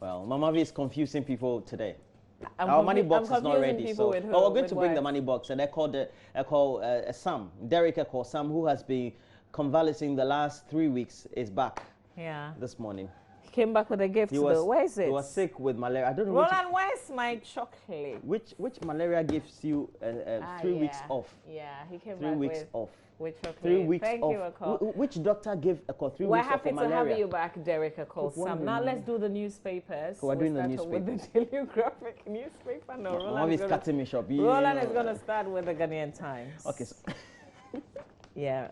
Well, Mama V is confusing people today. I'm Our money I'm box is not confusing ready, people so with who, we're going with to bring the what? money box, and I call Sam, Derek Eko Sam, who has been convalescing the last 3 weeks, is back Yeah. this morning. He came back with a gift though. Where is it? He was sick with malaria. I don't know Roland, where's my chocolate? which malaria gives you 3 weeks Yeah. off. Yeah, he came 3 back weeks off. with chocolate. 3 weeks Thank off. you, Akol. Which doctor gave Eko 3 We're weeks off happy for to malaria? have you back, Derek Akol. Sam. Now let's do the newspapers. We're doing the With the newspapers. Telegraphic newspaper. No, Mama is cutting me shop. Roland is going to start with the Ghanaian Times. Okay. So Yeah.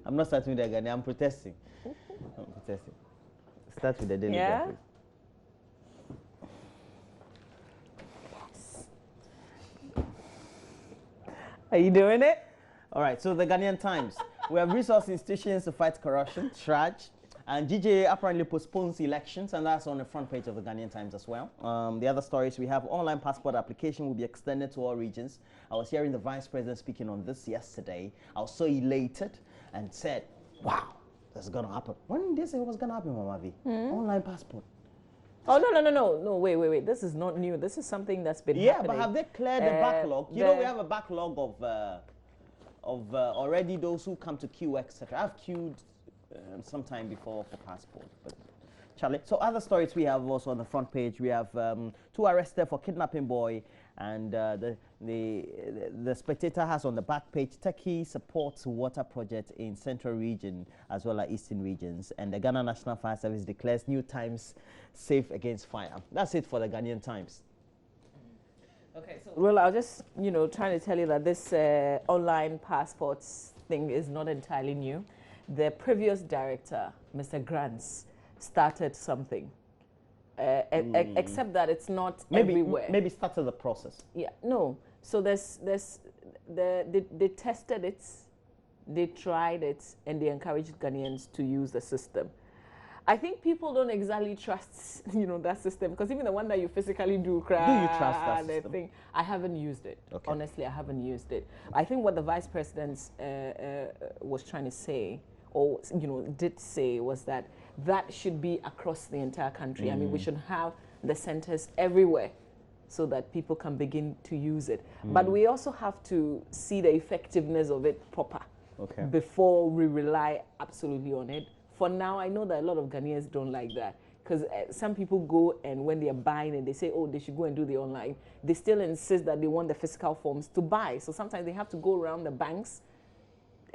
I'm not starting with the Ghanaian. I'm protesting. I'm protesting. Start with the Daily Yeah? Graphic. Are you doing it? All right, so the Ghanaian Times. We have resource institutions to fight corruption, TRAJ, and GJA apparently postpones elections, and that's on the front page of the Ghanaian Times as well. The other stories, we have online passport application will be extended to all regions. I was hearing the Vice President speaking on this yesterday. I was so elated and said, wow, this is going to happen. When did they say it was going to happen, Mama V? Online passport. Oh, no, wait. This is not new. This is something that's been Yeah, happening. but have they cleared the backlog? You know, we have a backlog of already those who come to queue, etc. I've queued sometime before for passport. But Charlie, so other stories we have also on the front page. We have 2 arrested for kidnapping boy, and the Spectator has on the back page, Turkey supports water project in central region as well as eastern regions, and the Ghana National Fire Service declares new times safe against fire. That's it for the Ghanaian Times. Okay, so well, I was just, trying to tell you that this online passports thing is not entirely new. The previous director, Mr. Grants, started something, except that it's not everywhere. Maybe started the process. Yeah, no. So they tested it, they tried it, and they encouraged Ghanaians to use the system. I think people don't exactly trust, that system, because even the one that you physically do, you trust that system? thing, I haven't used it. Okay. Honestly, I haven't used it. I think what the Vice President was trying to say, or did say, was that should be across the entire country. I mean, we should have the centers everywhere so that people can begin to use it. But we also have to see the effectiveness of it proper before we rely absolutely on it. For now, I know that a lot of Ghanaians don't like that, because some people go and when they are buying and they say, oh, they should go and do the online, they still insist that they want the physical forms to buy. So sometimes they have to go around the banks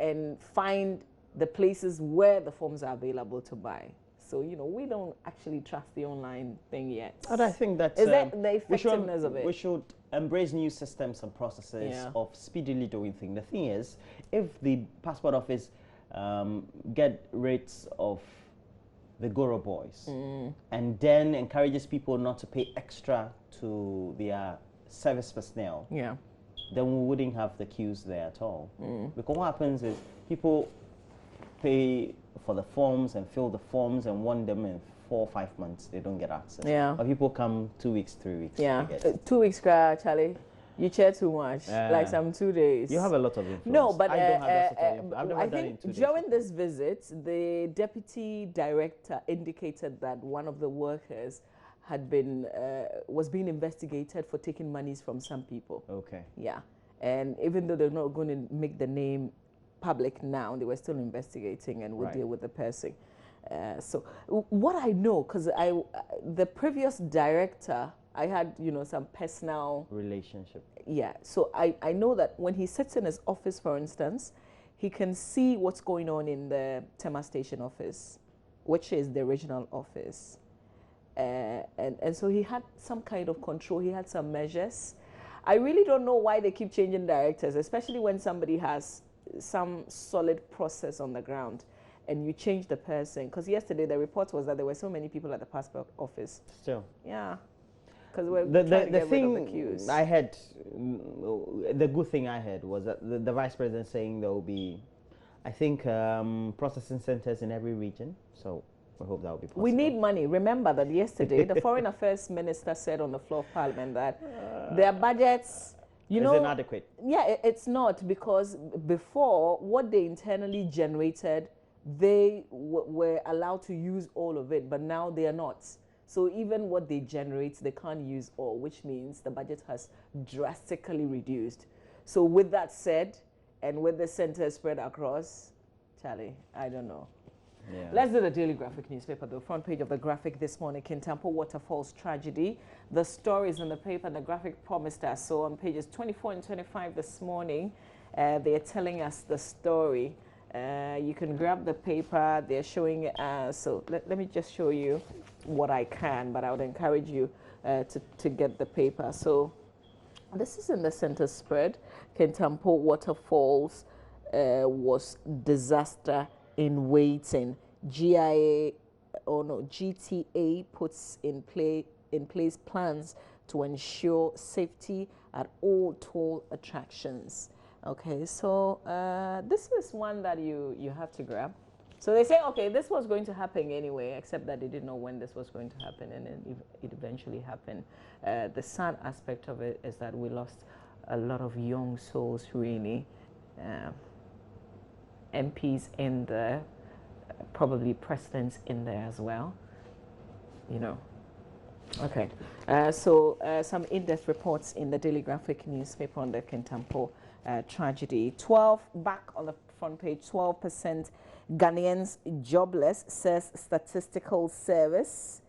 and find the places where the forms are available to buy. So, we don't actually trust the online thing yet. And I think that is that the effectiveness of it? We should embrace new systems and processes of speedily doing things. The thing is, if the passport office get rates of the Goro boys and then encourages people not to pay extra to their service personnel, then we wouldn't have the queues there at all. Because what happens is people pay for the forms and fill the forms and want them in 4 or 5 months, they don't get access. But people come 2 weeks, 3 weeks. 2 weeks, Charlie. You chair too much, like some 2 days. You have a lot of influence. No, but I don't have that sort of influence. I've never I done it in think 2 days. during this visit, the deputy director indicated that one of the workers had been was being investigated for taking monies from some people. Okay. Yeah, and even though they're not going to make the name public now, they were still investigating and would deal with the person. So what I know, because the previous director, I had, some personal relationship. Yeah, so I know that when he sits in his office, for instance, he can see what's going on in the Tema Station office, which is the original office. And so he had some kind of control, he had some measures. I really don't know why they keep changing directors, especially when somebody has some solid process on the ground and you change the person. Because yesterday the report was that there were so many people at the passport office. Still. Yeah. Because we're the trying to get rid of the thing queues. I had, the good thing I had was that the Vice President saying there will be, I think, processing centers in every region. So I hope that will be possible. We need money. Remember that yesterday the Foreign Affairs Minister said on the floor of Parliament that their budgets, is inadequate. Yeah, it's not, because before, what they internally generated, they were allowed to use all of it, but now they are not. So even what they generate, they can't use all, which means the budget has drastically reduced. So with that said, and with the center spread across, Charlie, I don't know. Yeah. Let's do the Daily Graphic newspaper. The front page of the Graphic this morning, Kintampo Waterfalls tragedy. The stories in the paper, and the Graphic promised us. So on pages 24 and 25 this morning, they are telling us the story. You can grab the paper. They're showing, so let me just show you what I can, but I would encourage you to get the paper. So this is in the center spread. Kintampo Waterfalls was disaster in waiting. GTA puts in place plans to ensure safety at all toll attractions. Okay, so this is one that you have to grab. So they say, okay, this was going to happen anyway, except that they didn't know when this was going to happen, and then it eventually happened. The sad aspect of it is that we lost a lot of young souls, really. MPs in there, probably presidents in there as well, you know. Okay, so some in-depth reports in the Daily Graphic newspaper on the Kintampo tragedy. 12, back on the front page, 12% Ghanaians jobless, says Statistical Service.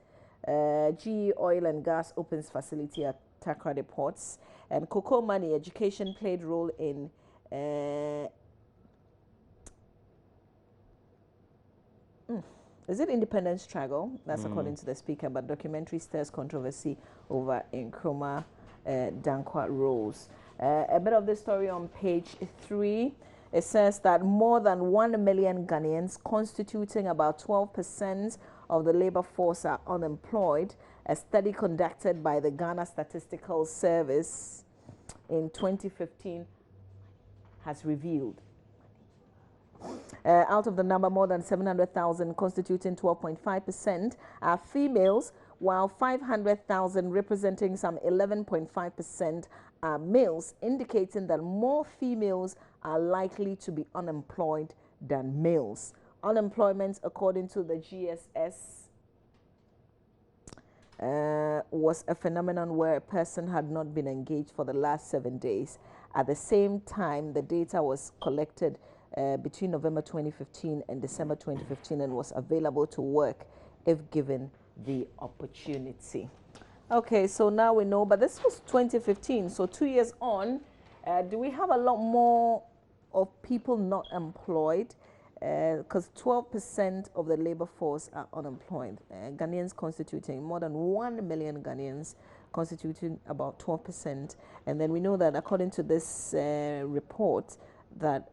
GE Oil and Gas opens facility at Takoradi Ports. And Cocoa Money education played role in is it independence struggle? That's according to the speaker, but documentary stirs controversy over Nkrumah Dankwa roles. A bit of this story on page 3. It says that more than 1 million Ghanaians, constituting about 12% of the labor force, are unemployed. A study conducted by the Ghana Statistical Service in 2015 has revealed. Out of the number, more than 700,000, constituting 12.5%, are females, while 500,000, representing some 11.5%, are males, indicating that more females are likely to be unemployed than males. Unemployment, according to the GSS, was a phenomenon where a person had not been engaged for the last 7 days. At the same time, the data was collected between November 2015 and December 2015 and was available to work if given the opportunity. Okay, so now we know, but this was 2015, so 2 years on, do we have a lot more of people not employed? Because 12% of the labor force are unemployed. Ghanaians constituting more than 1 million Ghanaians, constituting about 12%. And then we know that according to this report, that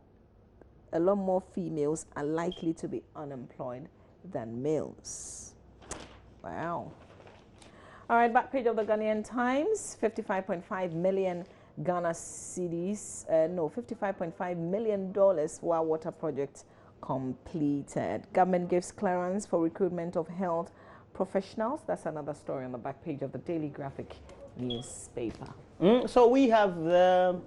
a lot more females are likely to be unemployed than males. Wow. All right, back page of the Ghanaian Times, 55.5 million Ghana cedis, $55.5 million Wa Water project completed. Government gives clearance for recruitment of health professionals. That's another story on the back page of the Daily Graphic newspaper. So we have the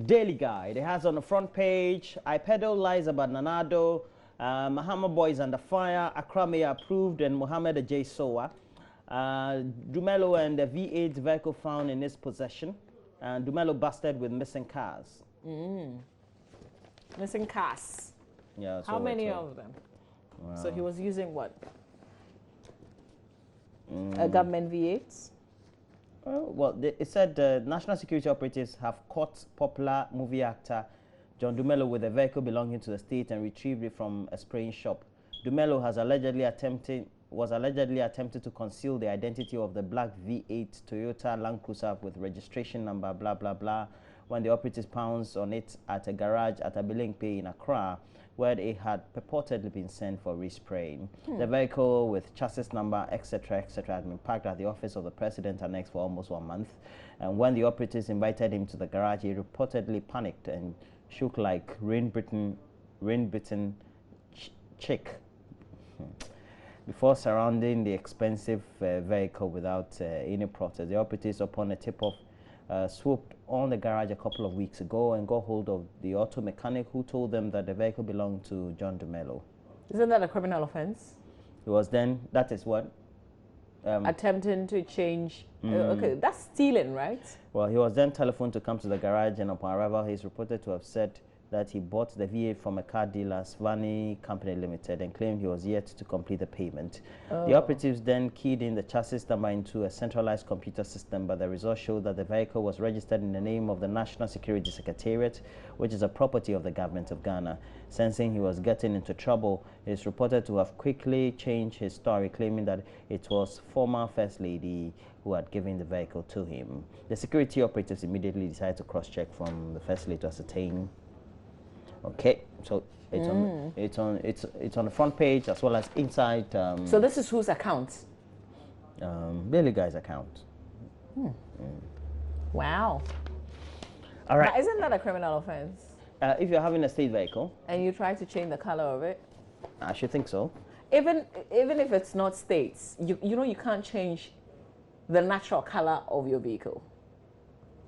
Daily Guide. It has on the front page, IPEDO lies about Nanado, Mahama Boys under fire, Accra Mayor approved, and Mohammed Ajay Sowa. Dumelo and the V8 vehicle found in his possession. And Dumelo busted with missing cars. Missing cars. Yeah. How many of them? Wow. So he was using what? A government V8s? Well, it said national security operatives have caught popular movie actor John Dumelo with a vehicle belonging to the state and retrieved it from a spraying shop. Dumelo was allegedly attempted to conceal the identity of the black V8 Toyota Land Cruiser with registration number blah blah blah when the operatives pounced on it at a garage at Abilingpe in Accra, where it had purportedly been sent for respraying. The vehicle with chassis number, etc., etc., had been parked at the office of the president annex for almost 1 month. And when the operatives invited him to the garage, he reportedly panicked and shook like rain-bitten chick before surrounding the expensive vehicle without any protest. The operatives, upon a tip-off, swooped on the garage a couple of weeks ago and got hold of the auto mechanic who told them that the vehicle belonged to John Dumelo. Isn't that a criminal offense? It was then, that is what? attempting to change. Okay, that's stealing, right? Well, he was then telephoned to come to the garage, and upon arrival, he's reported to have said that he bought the V8 from a car dealer, Svani Company Limited, and claimed he was yet to complete the payment. The operatives then keyed in the chassis number into a centralized computer system, but the result showed that the vehicle was registered in the name of the National Security Secretariat, which is a property of the government of Ghana. Sensing he was getting into trouble, he is reported to have quickly changed his story, claiming that it was former First Lady who had given the vehicle to him. The security operatives immediately decided to cross-check from the First Lady to ascertain. Okay, so it's on the front page as well as inside. So this is whose account? Billy Guy's account. Wow. All right. But isn't that a criminal offense? If you're having a state vehicle, and you try to change the color of it, I should think so. Even if it's not states, you know you can't change the natural color of your vehicle.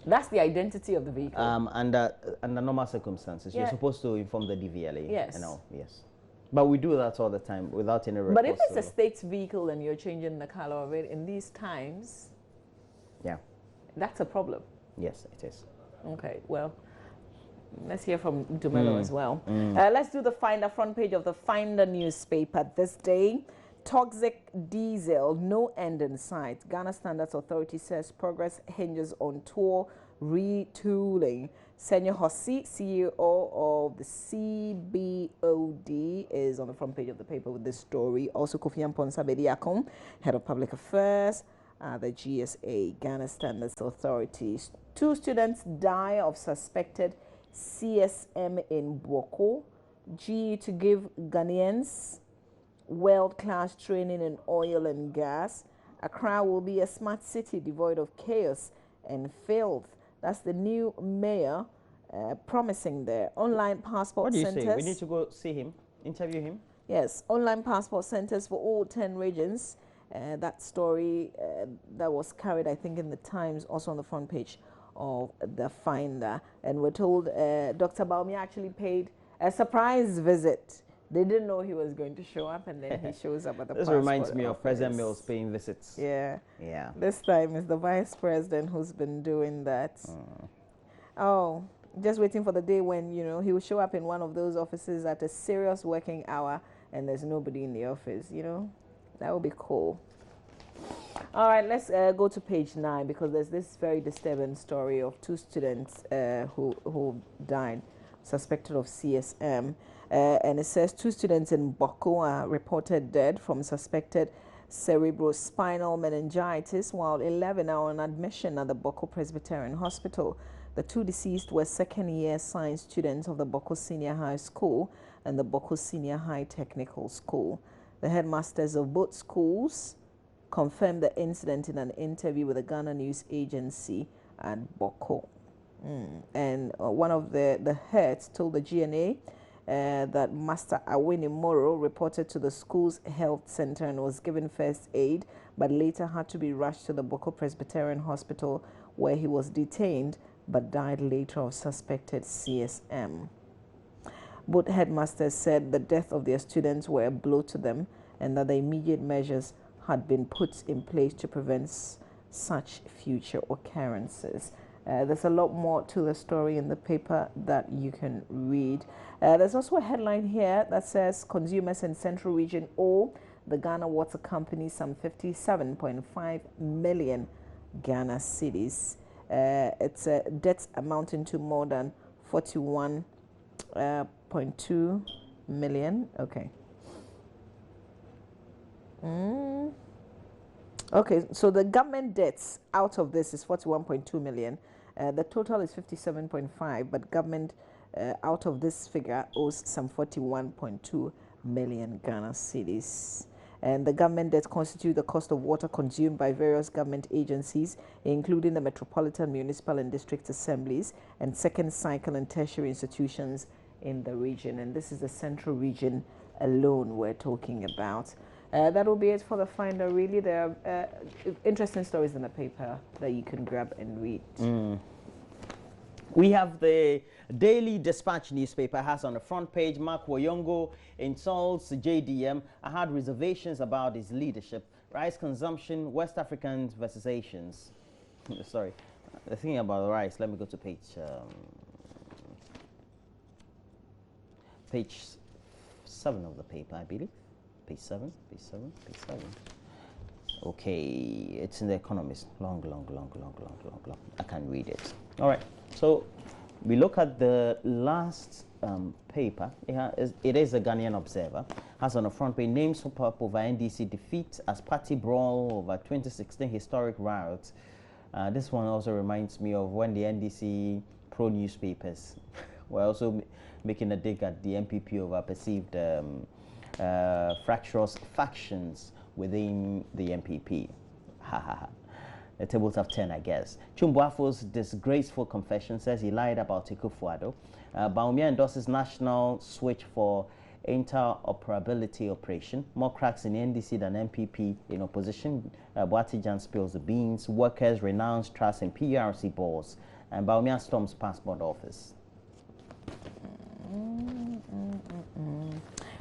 That's the identity of the vehicle. Under normal circumstances, you're supposed to inform the DVLA. Yes. You know, yes. But we do that all the time without any reports. But if it's a state's vehicle and you're changing the color of it in these times, yeah, that's a problem. Yes, it is. Okay, well, let's hear from Dumelo as well. Let's do the Finder front page of the Finder newspaper this day. Toxic diesel, no end in sight. Ghana Standards Authority says progress hinges on tour retooling. Senyo Hossi, CEO of the CBOD, is on the front page of the paper with this story. Also, Kofi Amponsa Bediakon, Head of Public Affairs, the GSA, Ghana Standards Authority. 2 students die of suspected CSM in Bwoko. GE to give Ghanaians world-class training in oil and gas. Accra will be a smart city devoid of chaos and filth. That's the new mayor promising there. Online passport centers. What do you say? We need to go see him, interview him? Yes, online passport centers for all 10 regions. That story that was carried, I think, in the Times, also on the front page of the Finder. And we're told Dr. Baumia actually paid a surprise visit. They didn't know he was going to show up, and then he shows up at the This reminds me of President Mills paying visits. Yeah. Yeah. This time it's the vice president who's been doing that. Oh, just waiting for the day when, you know, he will show up in one of those offices at a serious working hour and there's nobody in the office, you know. That would be cool. All right, let's go to page 9 because there's this very disturbing story of 2 students who died, suspected of CSM. And it says 2 students in Boko are reported dead from suspected cerebrospinal meningitis, while 11 are on admission at the Boko Presbyterian Hospital. The 2 deceased were second-year science students of the Boko Senior High School and the Boko Senior High Technical School. The headmasters of both schools confirmed the incident in an interview with the Ghana News Agency at Boko. And one of the heads told the GNA that Master Awini Moro reported to the school's health center and was given first aid, but later had to be rushed to the Boko Presbyterian Hospital where he was detained but died later of suspected CSM. Both headmasters said the death of their students were a blow to them and that the immediate measures had been put in place to prevent such future occurrences. There's a lot more to the story in the paper that you can read. There's also a headline here that says consumers in Central Region owe the Ghana Water Company some 57.5 million Ghana cedis. It's a debt amounting to more than 41.2 million. Okay. Okay, so the government debts out of this is 41.2 million. The total is 57.5, but government out of this figure owes some 41.2 million Ghana cedis. And the government debt constitutes the cost of water consumed by various government agencies, including the Metropolitan, Municipal and District Assemblies and second cycle and tertiary institutions in the region. And this is the Central Region alone we're talking about. That will be it for the Finder. Really, there are interesting stories in the paper that you can grab and read. We have the Daily Dispatch newspaper has on the front page, Mark Woyongo insults JDM. I had reservations about his leadership. Rice consumption, West Africans versus Asians. Sorry, the thing about rice, let me go to page 7 of the paper, I believe. Page 7. Okay, it's in the Economist. Long. I can't read it. All right, so we look at the last paper. It is a Ghanaian Observer. Has on the front page, names for up over NDC defeat as party brawl over 2016 historic riots. This one also reminds me of when the NDC pro newspapers were also making a dig at the MPP over perceived fractious factions within the MPP. The tables have turned, I guess. Chumbuafo's disgraceful confession says he lied about Akufo-Addo. Bawumia endorses national switch for interoperability operation. More cracks in the NDC than MPP in opposition. Boatijan spills the beans. Workers renounce trust in PRC boards. And Bawumia storms passport office.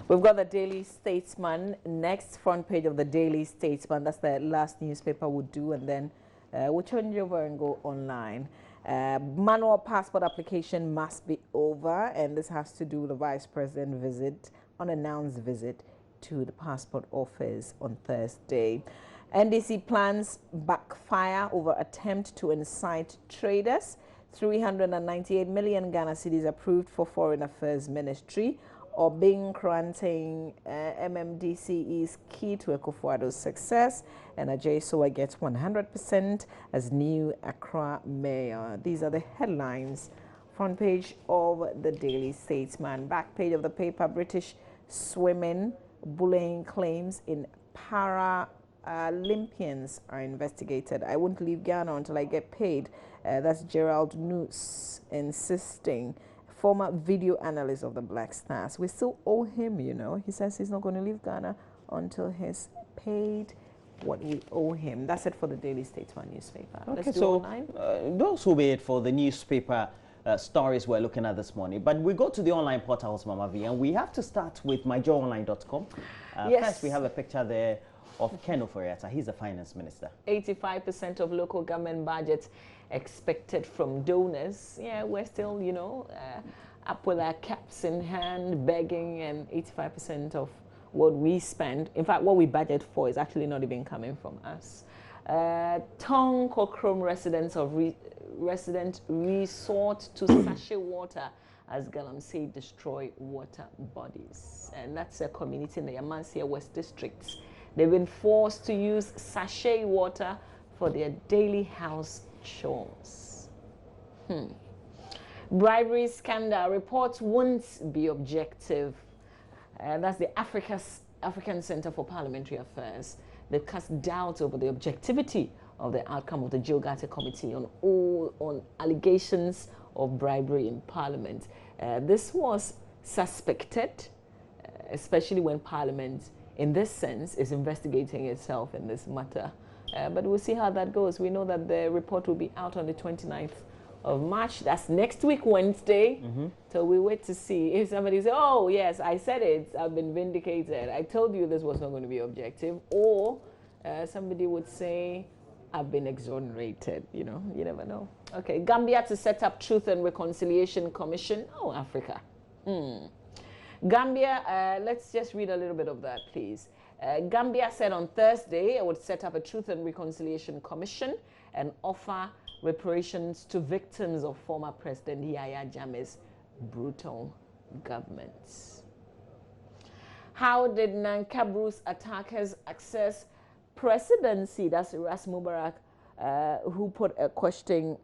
We've got the Daily Statesman next, front page of the Daily Statesman. That's the last newspaper we'll do, and then we'll change over and go online. Manual passport application must be over, and this has to do with the Vice President visit, unannounced visit to the passport office on Thursday. NDC plans backfire over attempt to incite traders. 398 million Ghana cedis approved for Foreign Affairs Ministry. Obing granting MMDC is key to Akufo-Addo's success, and Ajay Sowa gets 100% as new Accra mayor. These are the headlines. Front page of the Daily Statesman. Back page of the paper, British swimming bullying claims in Paralympians are investigated. I won't leave Ghana until I get paid. That's Gerald Noose insisting. Former video analyst of the Black Stars. We still owe him, you know. He says he's not going to leave Ghana until he's paid what we owe him. That's it for the Daily Statesman newspaper. Okay, let's do so online. Those will be it for the newspaper stories we're looking at this morning. But we go to the online portals, Mama V, and we have to start with myjoyonline.com. Yes. First, we have a picture there of Ken Ofori-Atta. He's the finance minister. 85% of local government budgets expected from donors. Yeah, we're still, you know, up with our caps in hand, begging, and 85% of what we spend, in fact, what we budget for is actually not even coming from us. Tong Kokrom residents resort to sachet water as Galamsey destroy water bodies. And that's a community in the Amansia West districts. They've been forced to use sachet water for their daily house chores. Bribery scandal reports won't be objective. That's the African Center for Parliamentary Affairs. They cast doubt over the objectivity of the outcome of the Jogate Committee on allegations of bribery in Parliament. This was suspected, especially when Parliament, in this sense, is investigating itself in this matter. But we'll see how that goes. We know that the report will be out on the 29th of March. That's next week, Wednesday. So we wait to see if somebody says, oh, yes, I said it. I've been vindicated. I told you this was not going to be objective. Or somebody would say, I've been exonerated. You know, you never know. Okay, Gambia to set up Truth and Reconciliation Commission. Oh, Africa. Gambia, let's just read a little bit of that, please. Gambia said on Thursday it would set up a Truth and Reconciliation Commission and offer reparations to victims of former President Yahya Jammeh's brutal governments. How did Nankabru's attackers access presidency? That's Ras Mubarak, who put a question,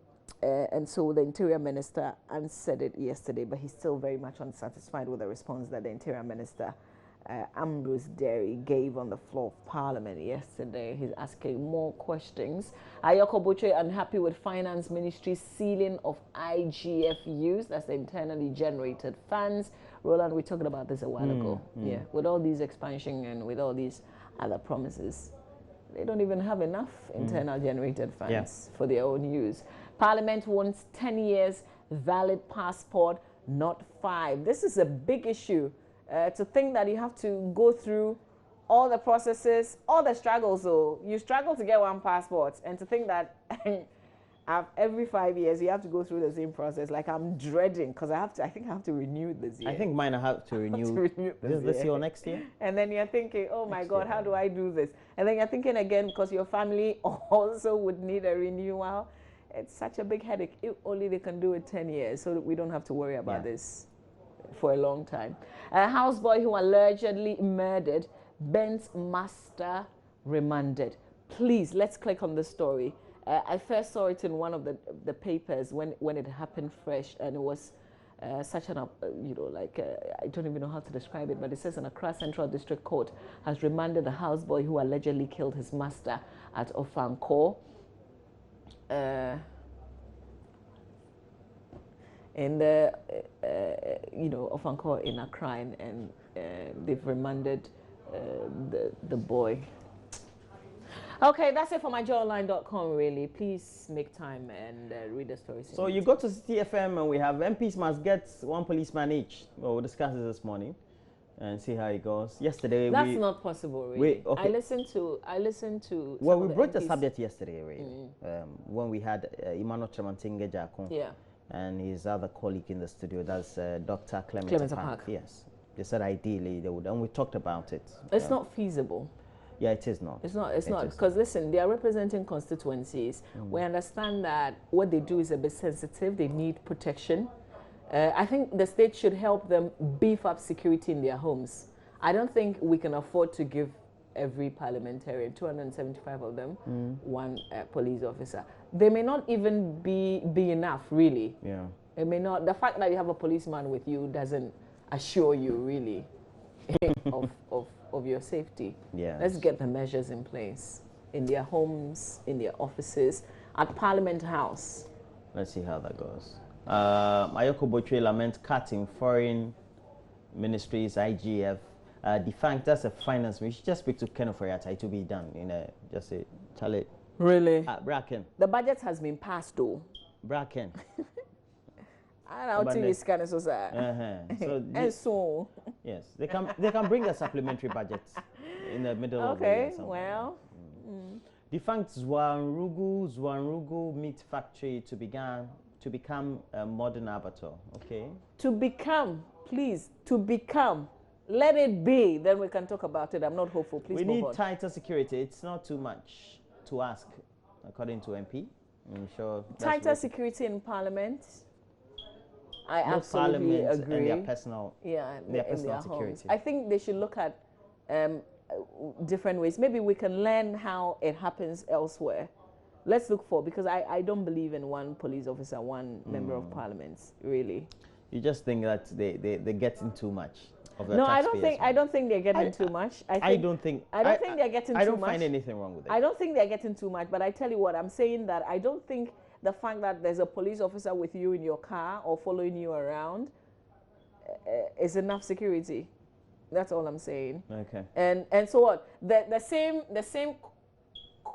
and so the Interior Minister answered it yesterday, but he's still very much unsatisfied with the response that the Interior Minister, Ambrose Derry, gave on the floor of Parliament yesterday. He's asking more questions. Ayoko Boche unhappy with Finance Ministry's ceiling of IGFUs, that's the internally generated funds. Roland, we talked about this a while ago. Yeah, with all these expansion and with all these other promises, they don't even have enough internal generated funds for their own use. Parliament wants 10 years valid passport, not 5. This is a big issue. To think that you have to go through all the processes, all the struggles. So you struggle to get one passport, and to think that every 5 years you have to go through the same process. Like, I'm dreading, because I think I have to renew this year. I think mine I have to renew, this year or next year. And then you're thinking, oh my God, how do I do this? And then you're thinking again, because your family also would need a renewal. It's such a big headache. If only they can do it 10 years, so that we don't have to worry about this for a long time. A houseboy who allegedly murdered Ben's master remanded. Please, let's click on the story. I first saw it in one of the papers when it happened fresh, and it was such an, I don't even know how to describe it, but it says an Accra Central District Court has remanded the houseboy who allegedly killed his master at Ofankor. In the, Ofankor in Accra, and they've remanded the boy. Okay, that's it for myjoyonline.com, really. Please make time and read the story. So you go to CTFM and we have MPs must get one policeman each. Well, we'll discuss this this morning and see how it goes. Yesterday, that's not possible, really. Okay. I listened to. Well, we brought the subject yesterday, really, when we had Emmanuel Tremantinge Jakon and his other colleague in the studio. That's Dr. Clement Park. Yes, they said ideally they would, and we talked about it. It's not feasible. Yeah, it is not. It's not. Because listen, they are representing constituencies. We understand that what they do is a bit sensitive. They need protection. I think the state should help them beef up security in their homes. I don't think we can afford to give every parliamentarian, 275 of them, one police officer. They may not even be enough, really. Yeah. It may not. The fact that you have a policeman with you doesn't assure you, really, of your safety. Yeah. Let's get the measures in place in their homes, in their offices, at Parliament House. Let's see how that goes. Mayoko Botwe laments cut in foreign ministries, IGF. Defunct, that's a finance. We should just speak to Ken Oforiatta. It will be done in a, just say, Charlie. Really? Bracken. The budget has been passed, though. Bracken. I don't know TV scan so and so yes, they can bring a supplementary budget in the middle of the year. Okay, well. Defunct Zwanrugu meat factory to become a modern abattoir. Okay. To become, please, to become. Let it be. Then we can talk about it. I'm not hopeful. Please. We need tighter security. It's not too much to ask, according to MP. I'm sure. Tighter security in Parliament. I absolutely agree. And their personal, their personal security. Homes. I think they should look at different ways. Maybe we can learn how it happens elsewhere. Let's look for, because I don't believe in one police officer, one member of Parliament, really. You just think that they're getting too much of the No, I don't think they're getting too much. I don't think they're getting too much. I don't find anything wrong with it. I don't think they're getting too much, but I tell you what, I'm saying that I don't think the fact that there's a police officer with you in your car or following you around is enough security. That's all I'm saying. Okay. And so what? The same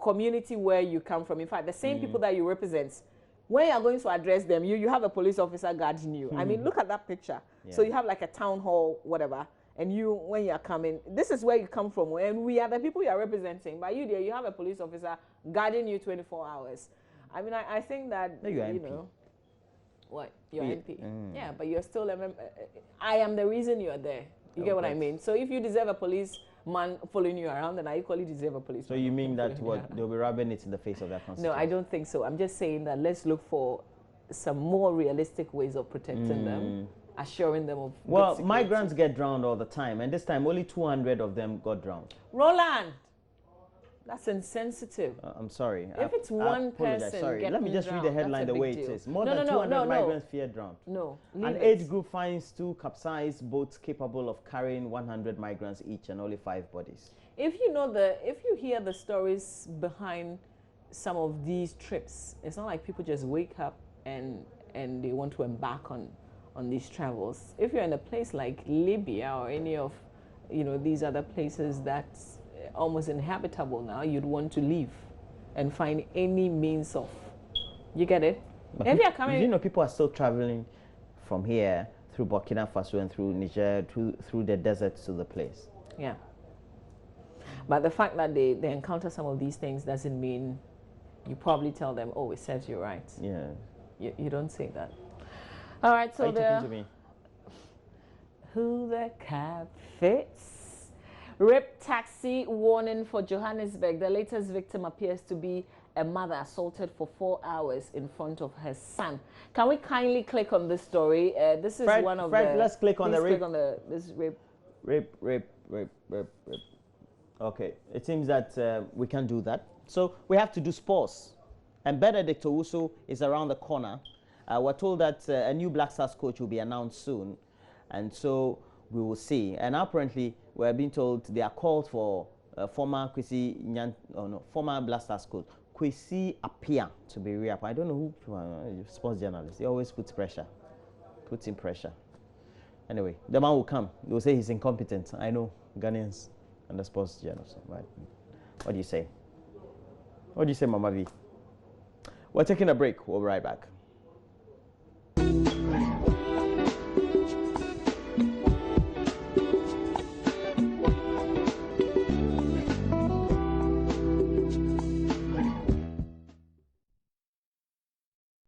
community where you come from, in fact, the same people that you represent, when you're going to address them, you have a police officer guarding you. I mean, look at that picture. Yeah. So you have like a town hall, whatever, and you, when you're coming, this is where you come from, and we are the people you are representing. But you there, you have a police officer guarding you 24 hours. I mean, I think that, you know, what? You're MP. Yeah, but you're still a member. I am the reason you're there. You get what I mean? So if you deserve a policeman following you around, then I equally deserve a policeman. So you mean that they'll be rubbing it in the face of their constitution? No, I don't think so. I'm just saying that let's look for some more realistic ways of protecting them, assuring them of Well, migrants get drowned all the time, and this time only 200 of them got drowned. Roland! That's insensitive. I'm sorry. If it's one person, sorry. Let me just read the headline the way it is. More than 200 migrants fear drowned. No. An age group finds 2 capsized boats capable of carrying 100 migrants each and only 5 bodies. If you hear the stories behind some of these trips, it's not like people just wake up and they want to embark on these travels. If you're in a place like Libya or any of these other places that's almost inhabitable now, you'd want to leave and find any means of, you get it? But if you are coming, you know, people are still traveling from here through Burkina Faso and through Niger, through the deserts to the place. Yeah. But the fact that they encounter some of these things doesn't mean you probably tell them, oh, it serves you right. Yeah. You don't say that. All right, so are you talking to me? Who the cab fits? Rape taxi warning for Johannesburg. The latest victim appears to be a mother assaulted for 4 hours in front of her son. Can we kindly click on this story? This is one of the... Let's click on the rape. Click on this rape. Rape. Okay, it seems that we can do that. So we have to do sports. And Benedict Owusu is around the corner. We're told that a new Black Stars coach will be announced soon. And so we will see. And apparently, we're being told they are called for former former Black Stars coach, Kwesi Appiah, to be reappointed. I don't know who, sports journalist. He always puts pressure. Puts in pressure. Anyway, the man will come. They will say he's incompetent. I know, Ghanaians and the sports journalists. Right? What do you say? What do you say, Mama V? We're taking a break. We'll be right back.